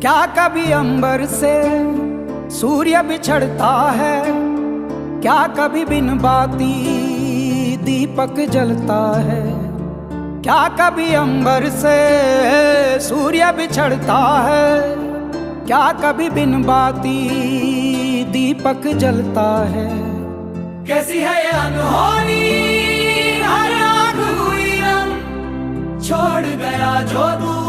क्या कभी अंबर से सूर्य बिछड़ता है, क्या कभी बिन बाती दीपक जलता है। क्या कभी अंबर से सूर्य बिछड़ता है, क्या कभी बिन बाती दीपक जलता है। कैसी है ये अनहोनी, हर आँख हुई रंग, छोड़ गया जो तू